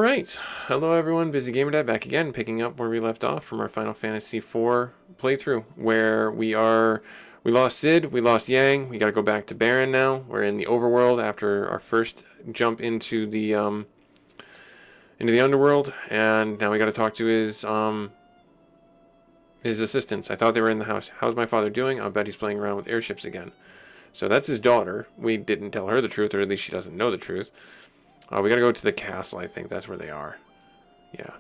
Alright, hello everyone, busygamerdad back again, picking up where we left off from our Final Fantasy IV playthrough, where we lost Sid, we lost Yang, we gotta go back to Baron now. We're in the overworld after our first jump into the underworld, and now we gotta talk to his assistants. I thought they were in the house. How's my father doing? I'll bet he's playing around with airships again. So that's his daughter. We didn't tell her the truth, or at least she doesn't know the truth. We gotta go to the castle, I think. That's where they are. Yeah.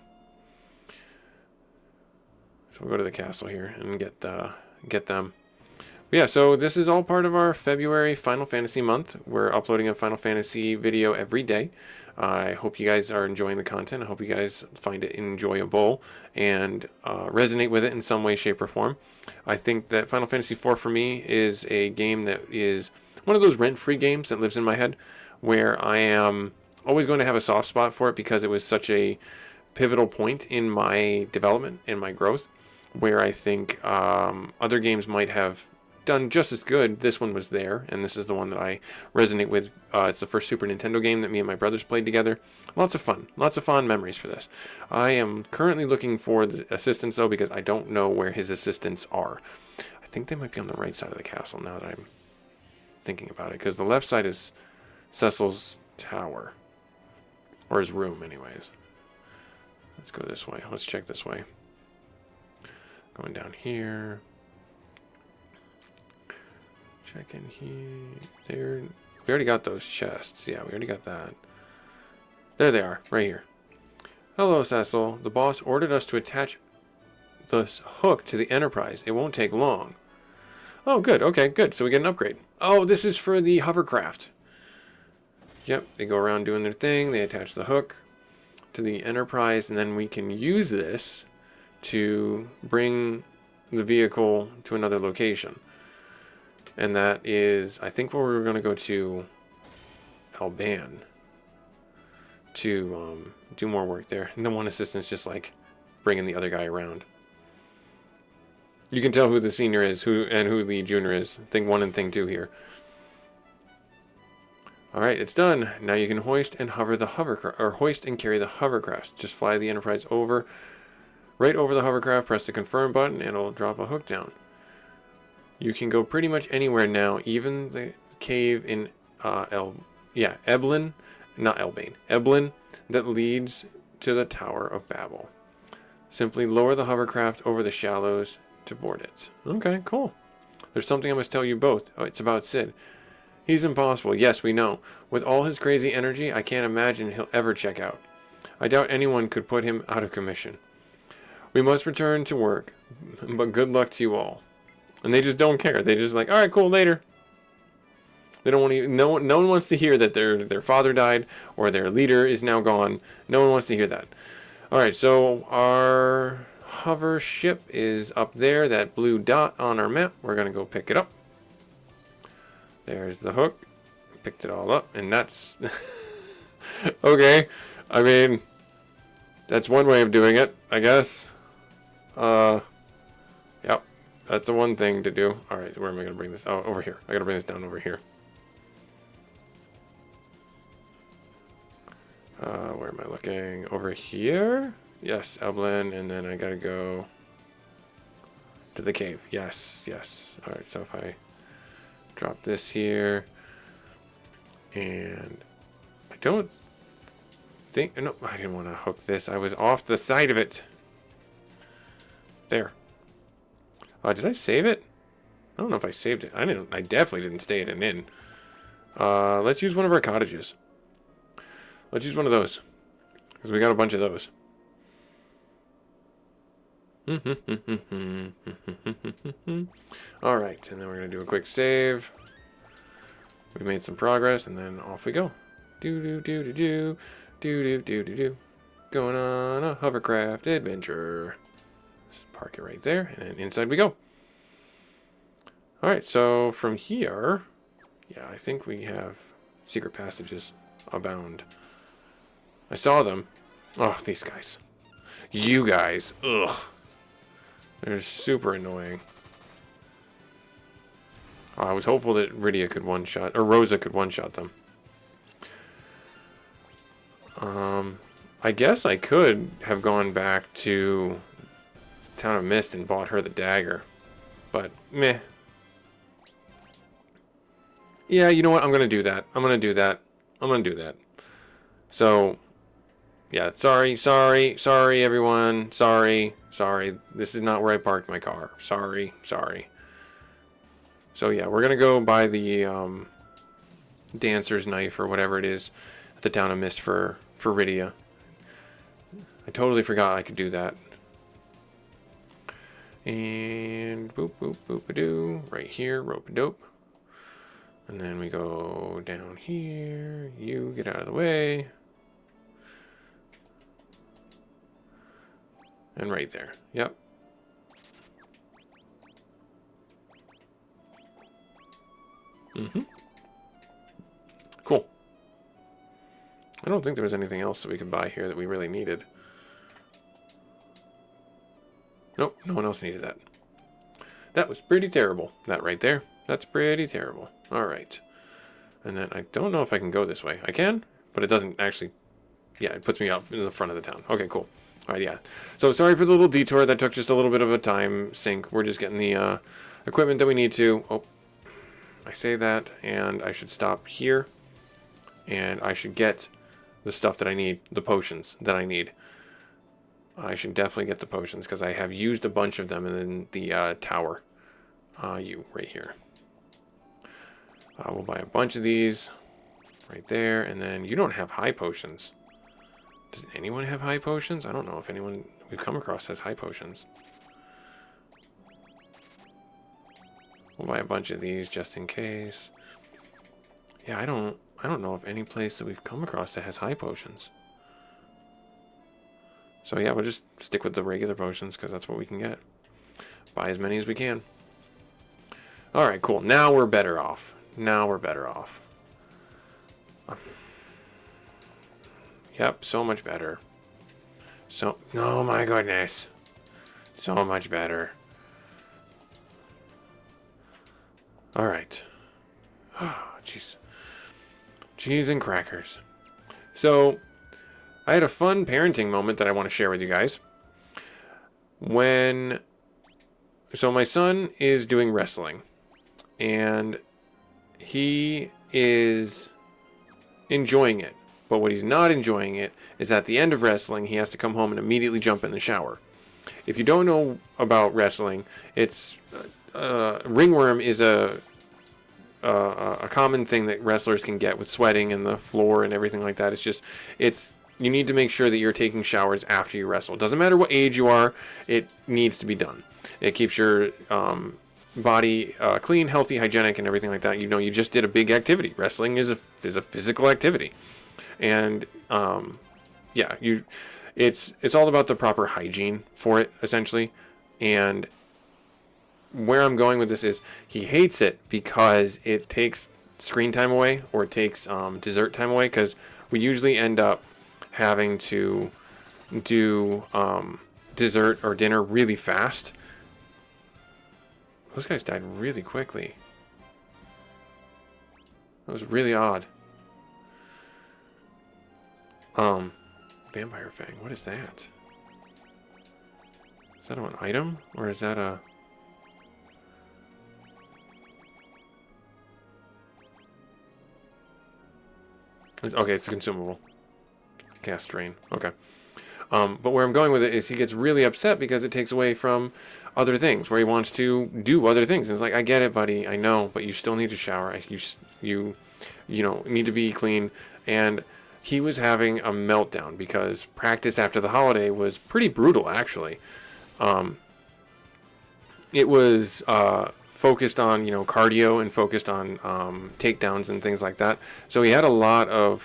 So we'll go to the castle here and get them. But yeah, so this is all part of our February Final Fantasy month. We're uploading a Final Fantasy video every day. I hope you guys are enjoying the content. I hope you guys find it enjoyable and resonate with it in some way, shape, or form. I think that Final Fantasy IV for me is a game that is one of those rent-free games that lives in my head, where I am always going to have a soft spot for it because it was such a pivotal point in my development, in my growth, where I think other games might have done just as good. This one was there, and this is the one that I resonate with. It's the first Super Nintendo game that me and my brothers played together. Lots of fond memories for this. I am currently looking for the assistants, though, because I don't know where his assistants are. I think they might be on the right side of the castle now that I'm thinking about it, because the left side is Cecil's tower. Or his room, anyways. Let's go this way. Let's check this way. Going down here. Checking here. There. We already got those chests. Yeah, we already got that. There they are, right here. Hello, Cecil. The boss ordered us to attach this hook to the Enterprise. It won't take long. Oh, good. Okay, good. So we get an upgrade. Oh, this is for the hovercraft. Yep, they go around doing their thing. They attach the hook to the Enterprise, and then we can use this to bring the vehicle to another location. And that is, I think, where we're going to go to Alban to do more work there. And the one assistant's just like bringing the other guy around. You can tell who the senior is, who the junior is. Thing 1 and Thing 2 here. Alright, it's done. Now you can hoist and hover the hovercraft, or hoist and carry the hovercraft. Just fly the Enterprise over, right over the hovercraft, press the confirm button, and it'll drop a hook down. You can go pretty much anywhere now, even the cave in Eblin, not Elbane, Eblin, that leads to the Tower of Babel. Simply lower the hovercraft over the shallows to board it. Okay, cool. There's something I must tell you both. Oh, it's about Sid. He's impossible, yes, we know. With all his crazy energy, I can't imagine he'll ever check out. I doubt anyone could put him out of commission. We must return to work, but good luck to you all. And they just don't care. They just like, all right, cool, later. They don't want to. No one wants to hear that their father died or their leader is now gone. No one wants to hear that. All right, so our hover ship is up there. That blue dot on our map. We're gonna go pick it up. There's the hook. Picked it all up, and that's okay. I mean, that's one way of doing it, I guess. Yep, that's the one thing to do. All right, where am I gonna bring this? Oh, over here. I gotta bring this down over here. Where am I looking? Over here? Yes, Eblin, and then I gotta go to the cave. Yes, yes. All right, so if I drop this here, and I don't think, no, I didn't want to hook this. I was off the side of it. There. Did I save it? I don't know if I saved it. I definitely didn't stay at an inn. Let's use one of our cottages. Let's use one of those, because we got a bunch of those. Alright, and then we're going to do a quick save. We made some progress, and then off we go. Do-do-do-do-do. Do-do-do-do-do. Going on a hovercraft adventure. Just park it right there, and then inside we go. Alright, so from here, yeah, I think we have secret passages abound. I saw them. Oh, these guys. You guys. Ugh. They're super annoying. Oh, I was hopeful that Rydia could one-shot, or Rosa could one-shot them. I guess I could have gone back to Town of Mist and bought her the dagger. But, meh. Yeah, you know what? I'm going to do that. I'm going to do that. I'm going to do that. So, yeah, sorry, everyone. Sorry. This is not where I parked my car. Sorry. So, yeah, we're going to go buy the dancer's knife or whatever it is at the Town of Mist for Rydia. I totally forgot I could do that. And boop, boop, boop-a-doo. Right here, rope-a-dope. And then we go down here. You get out of the way. And right there. Yep. Cool. I don't think there was anything else that we could buy here that we really needed. Nope, no one else needed that. That was pretty terrible. That right there. That's pretty terrible. Alright. And then I don't know if I can go this way. I can, but it doesn't actually... Yeah, it puts me up in the front of the town. Okay, cool. Alright, yeah. So sorry for the little detour. That took just a little bit of a time sink. We're just getting the equipment that we need to. Oh, I say that, and I should stop here. And I should get the stuff that I need, the potions that I need. I should definitely get the potions because I have used a bunch of them in the tower. You right here. We'll buy a bunch of these right there, and then you don't have high potions. Does anyone have high potions? I don't know if anyone we've come across has high potions. We'll buy a bunch of these just in case. Yeah, I don't know of any place that we've come across that has high potions. So yeah, we'll just stick with the regular potions because that's what we can get. Buy as many as we can. Alright, cool. Now we're better off. Yep, so much better. Oh my goodness. So much better. Alright. Oh, jeez. Cheese and crackers. So, I had a fun parenting moment that I want to share with you guys. So my son is doing wrestling. And he is enjoying it. But what he's not enjoying it is at the end of wrestling, he has to come home and immediately jump in the shower. If you don't know about wrestling, it's ringworm is a common thing that wrestlers can get with sweating and the floor and everything like that. You need to make sure that you're taking showers after you wrestle. It doesn't matter what age you are, it needs to be done. It keeps your body clean, healthy, hygienic, and everything like that. You know, you just did a big activity. Wrestling is a physical activity. And yeah, it's all about the proper hygiene for it, essentially. And where I'm going with this is he hates it because it takes screen time away, or it takes dessert time away, because we usually end up having to do dessert or dinner really fast. Those guys died really quickly. That was really odd. Vampire Fang, what is that? Is that an item? Or is that a... Okay, it's a consumable. Cast Drain. Okay. But where I'm going with it is he gets really upset because it takes away from other things, where he wants to do other things. And it's like, I get it, buddy. I know, but you still need to shower. You know, need to be clean. And he was having a meltdown because practice after the holiday was pretty brutal, actually. It was focused on, cardio and focused on takedowns and things like that. So he had a lot of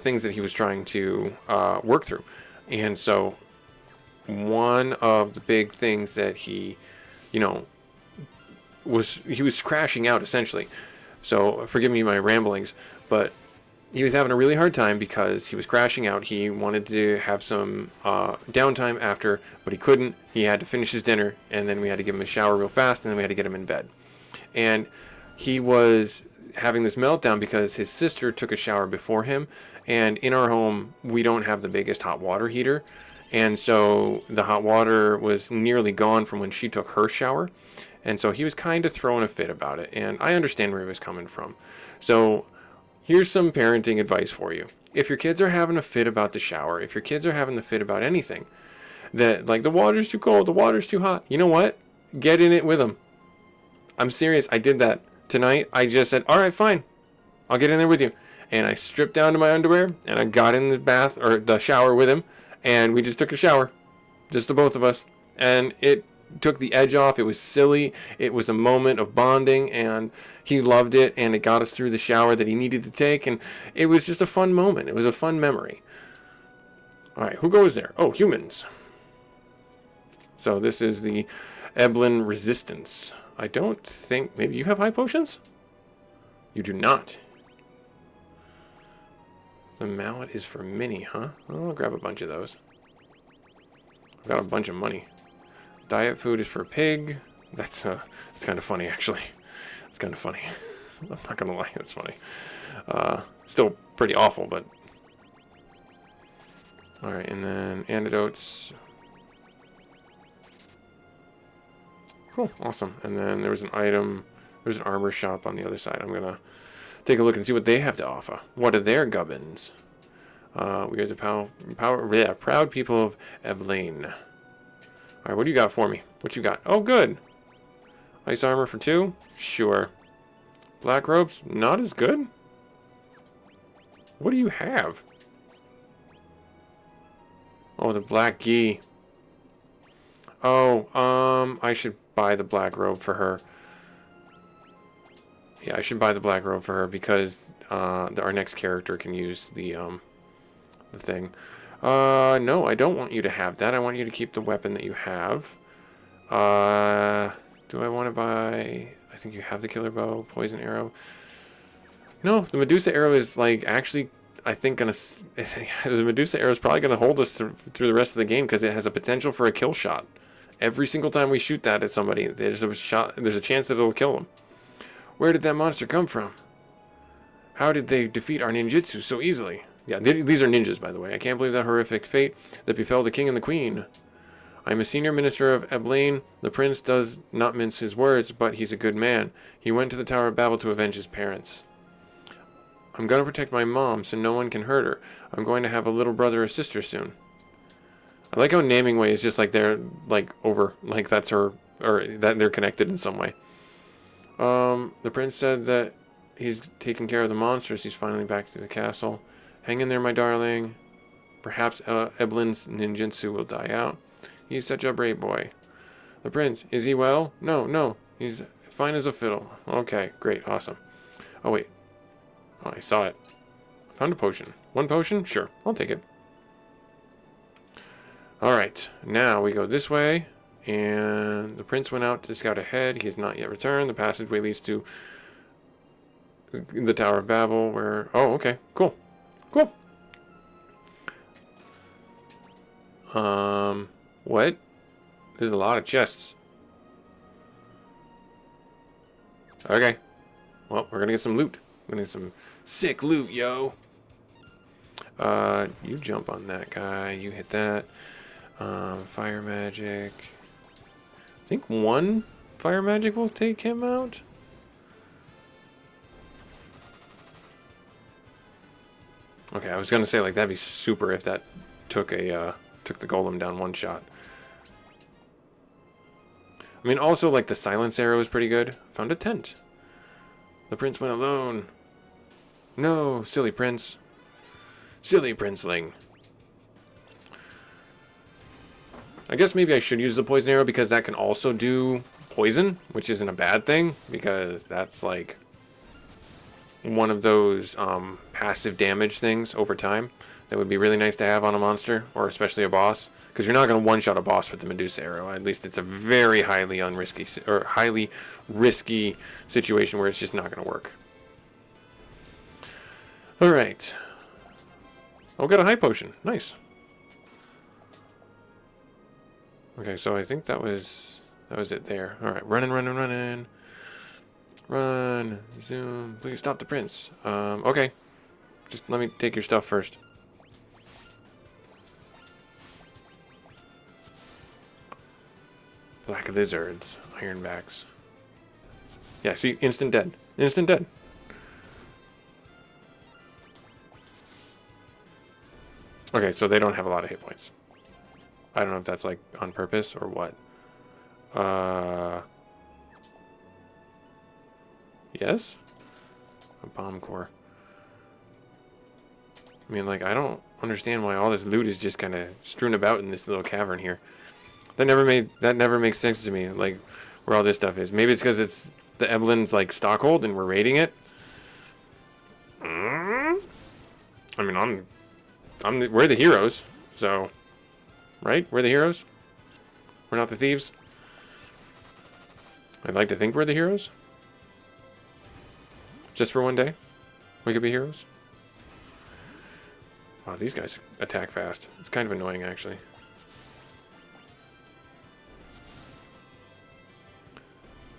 things that he was trying to work through. And so one of the big things that he was crashing out, essentially. So forgive me my ramblings, but he was having a really hard time because he was crashing out. He wanted to have some downtime after, but he couldn't. He had to finish his dinner, and then we had to give him a shower real fast, and then we had to get him in bed. And he was having this meltdown because his sister took a shower before him, and in our home we don't have the biggest hot water heater, and so the hot water was nearly gone from when she took her shower, and so he was kind of throwing a fit about it, and I understand where he was coming from. So here's some parenting advice for you. If your kids are having a fit about the shower, if your kids are having a fit about anything, that like the water's too cold, the water's too hot, you know what? Get in it with them. I'm serious. I did that tonight. I just said, all right, fine. I'll get in there with you. And I stripped down to my underwear and I got in the bath or the shower with him. And we just took a shower. Just the both of us. And it took the edge off. It was silly. It was a moment of bonding and he loved it. And it got us through the shower that he needed to take. And it was just a fun moment. It was a fun memory. All right, who goes there? Oh, humans. So this is the Eblin Resistance. I don't think... Maybe you have high potions? You do not. The mallet is for Minnie, huh? I'll grab a bunch of those. I've got a bunch of money. Diet food is for Pig. That's kind of funny, actually. It's kind of funny. I'm not going to lie, that's funny. Still pretty awful, but... Alright, and then antidotes... Cool, awesome. And then there was an item, there's an armor shop on the other side. I'm gonna take a look and see what they have to offer. What are their gubbins? We are the proud people of Evelyn. All right, what do you got for me? What you got? Oh, good. Ice armor for 2? Sure. Black robes? Not as good. What do you have? Oh, the black gi. Oh, I should buy the black robe for her. Yeah, I should buy the black robe for her because our next character can use the thing. No, I don't want you to have that. I want you to keep the weapon that you have. Do I want to buy... I think you have the killer bow, poison arrow. No, the Medusa arrow is like actually... I think the Medusa arrow is probably gonna hold us through the rest of the game because it has a potential for a kill shot. Every single time we shoot that at somebody, there's a chance that it'll kill them. Where did that monster come from? How did they defeat our ninjutsu so easily? Yeah, these are ninjas, by the way. I can't believe that horrific fate that befell the king and the queen. I'm a senior minister of Eblain. The prince does not mince his words, but he's a good man. He went to the Tower of Babel to avenge his parents. I'm going to protect my mom so no one can hurt her. I'm going to have a little brother or sister soon. I like how naming way is just like they're like over, like that's her, or that they're connected in some way. The prince said that he's taking care of the monsters. He's finally back to the castle. Hang in there, my darling. Perhaps Eblin's ninjutsu will die out. He's such a brave boy. The prince, is he well? No, he's fine as a fiddle. Okay, great, awesome. Oh wait. Oh, I saw it. Found a potion. 1 potion? Sure, I'll take it. Alright, now we go this way, and the prince went out to scout ahead. He has not yet returned. The passageway leads to the Tower of Babel, where... Oh, okay, cool. Cool. What? There's a lot of chests. Okay. Well, we're gonna get some loot. We're gonna get some sick loot, yo. You jump on that guy. You hit that. Fire magic. I think 1 fire magic will take him out. Okay, I was gonna say like that'd be super if that took the golem down 1 shot. I mean, also like the silence arrow is pretty good. Found a tent. The prince went alone. No, silly prince. Silly princeling. I guess maybe I should use the poison arrow because that can also do poison, which isn't a bad thing because that's like one of those passive damage things over time that would be really nice to have on a monster or especially a boss because you're not going to one-shot a boss with the Medusa arrow. At least it's a very highly risky situation where it's just not going to work. All right. Oh, got a high potion. Nice. Okay, so I think that was it there. All right, running. Run. Zoom. Please stop the prince. Okay. Just let me take your stuff first. Black lizards. Ironbacks. Yeah, see? Instant dead. Instant dead. Okay, so they don't have a lot of hit points. I don't know if that's like on purpose or what. Yes? A bomb core. I mean, like, I don't understand why all this loot is just kind of strewn about in this little cavern here. That never makes sense to me, like, where all this stuff is. Maybe it's because it's the Evelyn's, like, stockhold and we're raiding it. I mean, we're the heroes, so... Right? We're the heroes? We're not the thieves? I'd like to think we're the heroes. Just for one day? We could be heroes? Wow, these guys attack fast. It's kind of annoying, actually.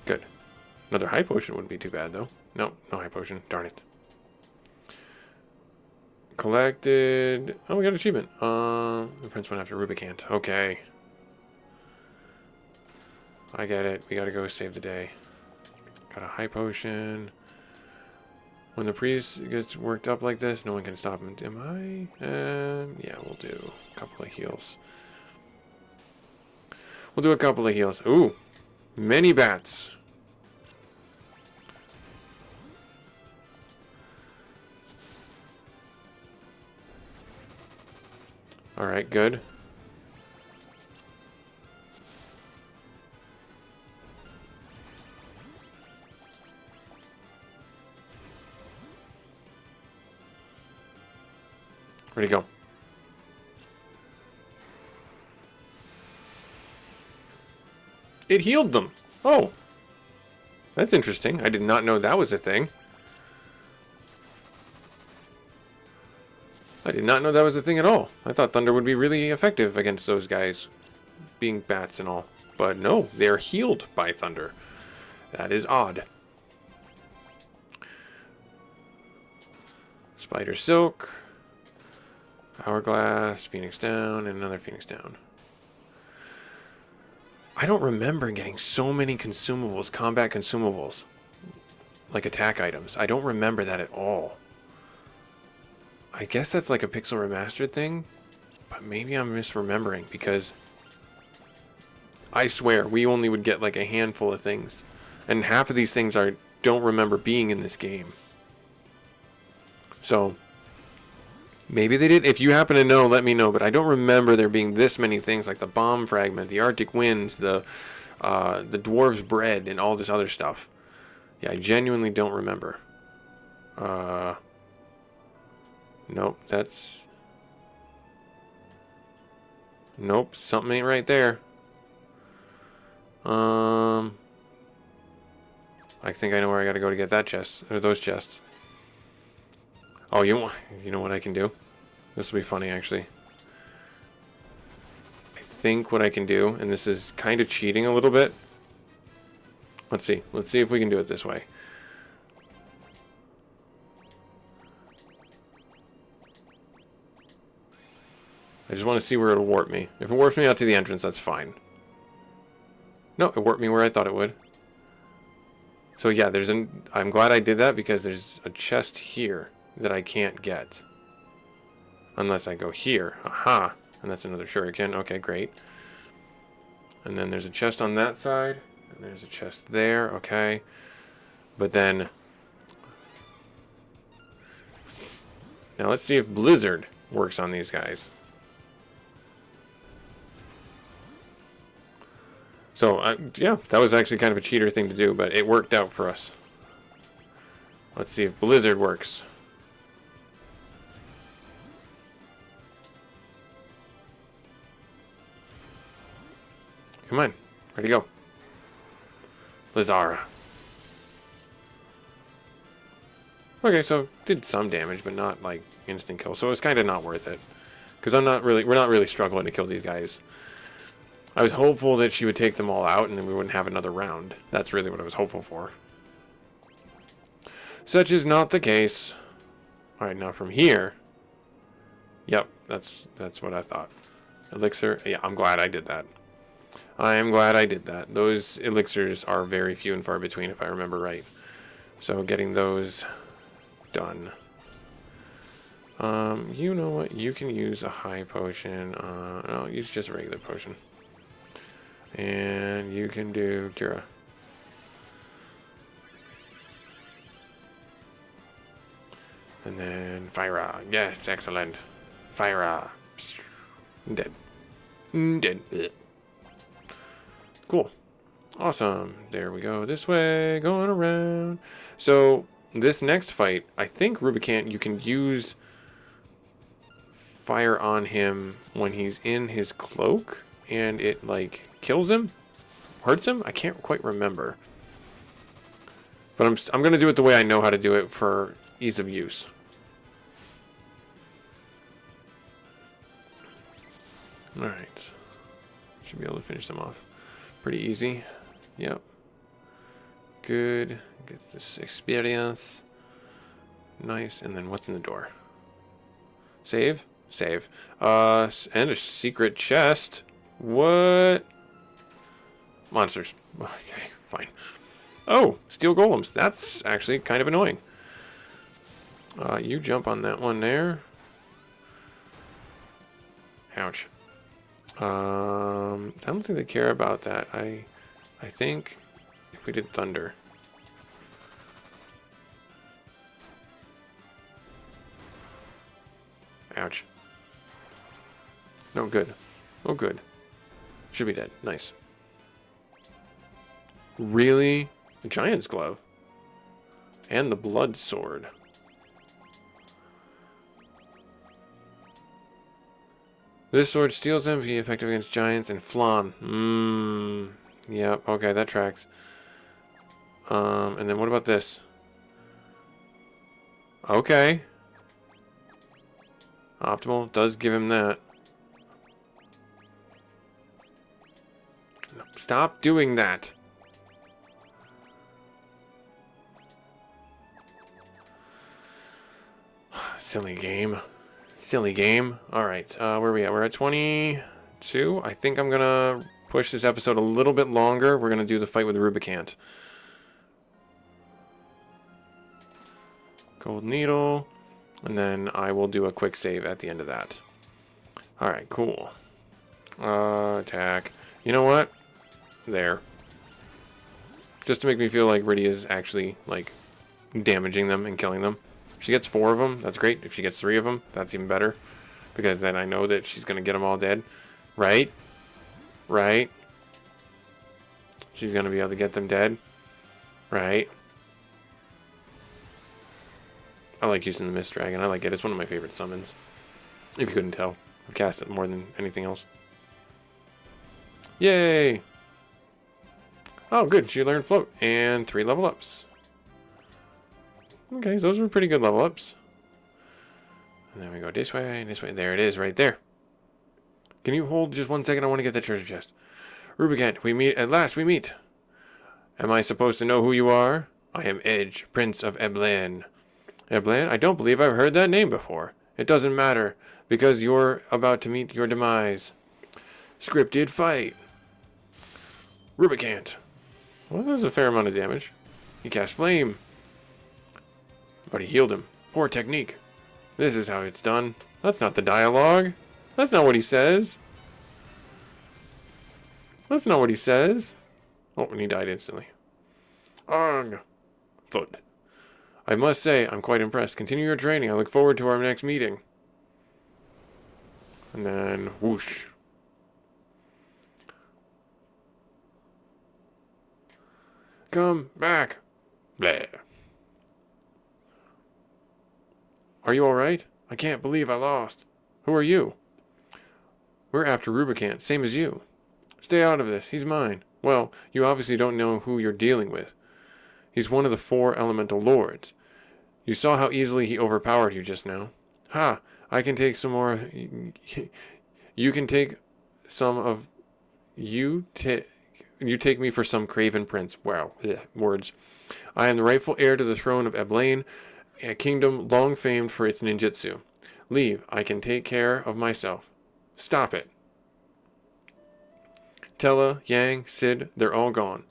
Good. Another high potion wouldn't be too bad, though. No, no high potion. Darn it. Collected... Oh, we got an achievement. The prince went after Rubicant. Okay. I get it. We gotta go save the day. Got a high potion. When the priest gets worked up like this, no one can stop him. Am I? Yeah, we'll do a couple of heals. We'll do a couple of heals. Ooh, many bats. All right, good. Where'd he go? It healed them. Oh. That's interesting. I did not know that was a thing. I did not know that was a thing at all. I thought thunder would be really effective against those guys being bats and all. But no, they're healed by thunder. That is odd. Spider silk. Hourglass, Phoenix down, and another Phoenix down. I don't remember getting so many consumables, combat consumables, like attack items. I don't remember that at all. I guess that's like a pixel remastered thing, but maybe I'm misremembering because I swear we only would get like a handful of things, and half of these things I don't remember being in this game. So maybe they did. If you happen to know, let me know. But I don't remember there being this many things like the bomb fragment, the Arctic winds, the dwarves' bread, and all this other stuff. Yeah, I genuinely don't remember. Nope, that's... Nope, something ain't right there. I think I know where I gotta go to get that chest, or those chests. Oh, you know what I can do? This will be funny, actually. I think what I can do, and this is kind of cheating a little bit. Let's see. Let's see if we can do it this way. I just want to see where it'll warp me. If it warps me out to the entrance, that's fine. No, it warped me where I thought it would. So yeah, I'm glad I did that because there's a chest here that I can't get. Unless I go here. Aha! And that's another shuriken. Okay, great. And then there's a chest on that side. And there's a chest there. Okay. But then... Now let's see if Blizzard works on these guys. So, yeah, that was actually kind of a cheater thing to do, but it worked out for us. Let's see if Blizzard works. Come on, ready to go. Blizzara. Okay, so did some damage, but not like instant kill. So it's kind of not worth it, because we're not really struggling to kill these guys. I was hopeful that she would take them all out and then we wouldn't have another round. That's really what I was hopeful for. Such is not the case. Alright, now from here. Yep, that's what I thought. Elixir. Yeah, I'm glad I did that. I am glad I did that. Those elixirs are very few and far between, if I remember right. So getting those done. You know what? You can use a high potion. No, use just a regular potion. And you can do Cura. And then Fire. Yes, excellent. Fire. Dead. Dead. Ugh. Cool. Awesome. There we go. This way. Going around. So, this next fight, I think Rubicant, you can use fire on him when he's in his cloak. And it, like, kills him? Hurts him? I can't quite remember. But I'm going to do it the way I know how to do it for ease of use. Alright. Should be able to finish them off. Pretty easy. Yep. Good. Get this experience. Nice. And then what's in the door? Save? Save. And a secret chest. What? Monsters. Okay, fine. Oh, steel golems. That's actually kind of annoying. You jump on that one there. Ouch. I don't think they care about that. I think if we did thunder. Ouch. No good. Oh good. Should be dead. Nice. Really? The giant's glove. And the blood sword. This sword steals MP, effective against giants and flan. Yep, okay, that tracks. And then what about this? Okay. Optimal does give him that. No, stop doing that. Silly game. Silly game. Alright, where are we at? We're at 22. I think I'm gonna push this episode a little bit longer. We're gonna do the fight with the Rubicant. Gold needle. And then I will do a quick save at the end of that. Alright, cool. Attack. You know what? There. Just to make me feel like Riddy is actually, like, damaging them and killing them. If she gets 4 of them, that's great. If she gets 3 of them, that's even better. Because then I know that she's going to get them all dead. Right? Right? She's going to be able to get them dead. Right? I like using the Mist Dragon. I like it. It's one of my favorite summons. If you couldn't tell. I've cast it more than anything else. Yay! Oh, good. She learned Float. And 3 level ups. Okay, those were pretty good level ups. And then we go this way, and this way. There it is, right there. Can you hold just 1 second? I want to get that treasure chest. Rubicant, we meet. At last, we meet. Am I supposed to know who you are? I am Edge, Prince of Eblan. Eblan? I don't believe I've heard that name before. It doesn't matter, because you're about to meet your demise. Scripted fight. Rubicant. Well, that was a fair amount of damage. He cast Flame. But he healed him. Poor technique. This is how it's done. That's not the dialogue. That's not what he says. That's not what he says. Oh, and he died instantly. Ugh. Thud. I must say, I'm quite impressed. Continue your training. I look forward to our next meeting. And then, whoosh. Come back. Blah. Are you alright? I can't believe I lost. Who are you? We're after Rubicant, same as you. Stay out of this. He's mine. Well, you obviously don't know who you're dealing with. He's one of the 4 elemental lords. You saw how easily he overpowered you just now. Ha! I can take some more... You can take some of... You take me for some craven prince. Wow. Ugh, words. I am the rightful heir to the throne of Eblain, a kingdom long famed for its ninjutsu. Leave. I can take care of myself. Stop it. Tella, Yang, Sid, they're all gone.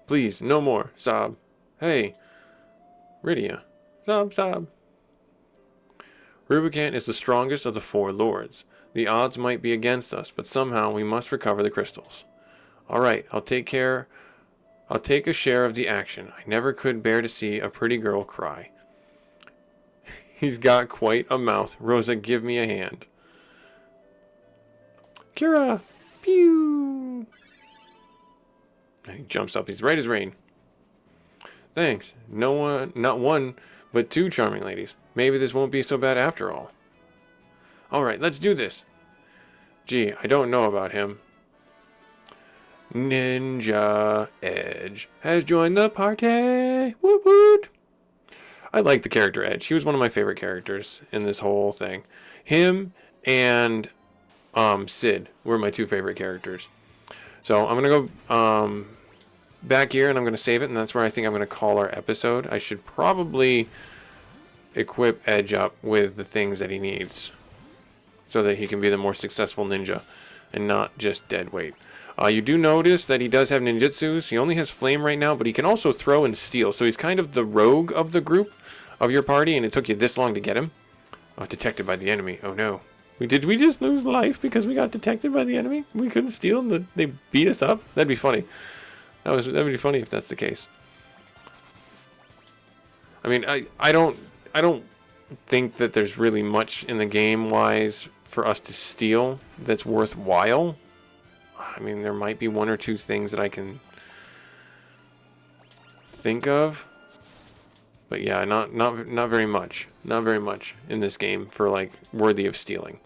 Please, no more. Sob. Hey. Rydia. Sob, sob. Rubicant is the strongest of the 4 lords. The odds might be against us, but somehow we must recover the crystals. All right, I'll take a share of the action. I never could bear to see a pretty girl cry. He's got quite a mouth. Rosa, give me a hand. Kira! Pew! And he jumps up. He's right as rain. Thanks. Not one, but 2 charming ladies. Maybe this won't be so bad after all. All right, let's do this. Gee, I don't know about him. Ninja Edge has joined the party. Woot woot. I like the character Edge. He was one of my favorite characters in this whole thing. Him and Sid were my 2 favorite characters. So I'm going to go back here and I'm going to save it, and that's where I think I'm going to call our episode. I should probably equip Edge up with the things that he needs so that he can be the more successful ninja and not just dead weight. You do notice that he does have ninjutsus. He only has flame right now, but he can also throw and steal. So he's kind of the rogue of the group, of your party, and it took you this long to get him. Oh, detected by the enemy. Oh no. Did we just lose life because we got detected by the enemy? We couldn't steal and they beat us up? That'd be funny. That'd be funny if that's the case. I mean, I don't think that there's really much in the game wise for us to steal that's worthwhile. I mean, there might be 1 or 2 things that I can think of, but yeah, not very much. Not very much in this game for like worthy of stealing.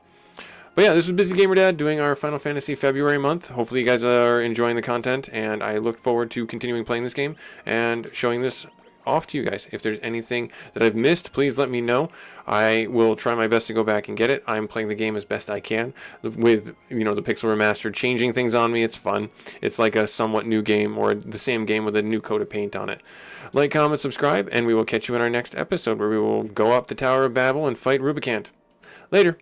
But yeah, this was Busy Gamer Dad doing our Final Fantasy February month. Hopefully you guys are enjoying the content, and I look forward to continuing playing this game and showing this off to you guys. If there's anything that I've missed, please let me know. I will try my best to go back and get it. I'm playing the game as best I can with, you know, the pixel remastered changing things on me. It's fun. It's like a somewhat new game, or the same game with a new coat of paint on it. Like, comment, subscribe, and we will catch you in our next episode where we will go up the Tower of Babel and fight Rubicant. Later.